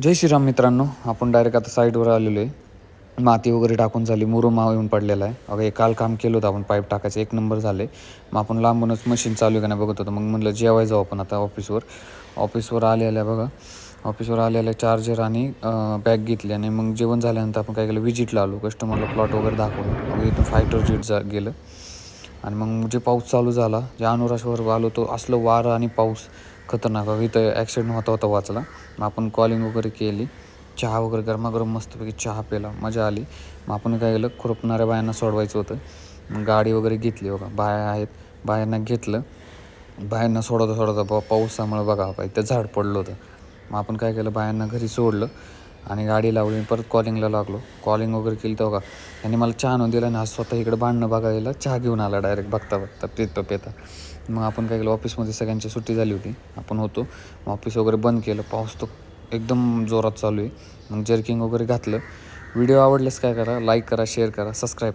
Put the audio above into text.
जय श्रीराम मित्रांनो, आपण डायरेक्ट आता साईडवर आलेलो आहे. माती वगैरे टाकून झाली, मुरुम येऊन पडलेला आहे. अगं हे काल काम केलं होतं आपण, पाईप टाकायचं एक नंबर झाले. मग आपण लांबूनच मशीन चालू आहे का नाही बघत होतो. मग म्हटलं जेवायला जाऊ आपण आता ऑफिसवर आलेल्या बघा. ऑफिसवर आलेल्या चार्जर आणि बॅग घेतली आणि मग जेवण झाल्यानंतर आपण काय केलं, विजिटला आलो. कस्टमरला प्लॉट वगैरे दाखवलं. मग इथून फायटर जेट गेलं आणि मग जे पाऊस चालू झाला, जे अनुराशवर आलो तो असलं वारं आणि पाऊस खतरनाक. इथं ॲक्सिडेंट होता होता वाचला. मग आपण कॉलिंग वगैरे केली, चहा वगैरे गरमागरम मस्तपैकी चहा प्यायला, मजा आली. मग आपण काय केलं, खुरपणाऱ्या बायांना सोडवायचं होतं. मग गाडी वगैरे घेतली बघा, बाया आहेत, बायांना घेतलं. बायांना सोडवता पावसामुळे बघा इथं झाड पडलं होतं. मग आपण काय केलं, बायांना घरी सोडलं आणि गाडी लावली. परत कॉलिंगला लागलो, कॉलिंग वगैरे केली तेव्हा आणि मला चहा आणून दिला आणि आज स्वतः इकडे भांडणं बघायला चहा घेऊन आला डायरेक्ट बघता पेता. मग आपण काय केलं, ऑफिसमध्ये सगळ्यांची सुट्टी झाली होती, आपण होतो. मग ऑफिस वगैरे बंद केलं, पाऊस तो एकदम जोरात चालू आहे. मग जर्किंग वगैरे घातलं. व्हिडिओ आवडल्यास काय करा, लाईक करा, शेअर करा, सबस्क्राईब करा.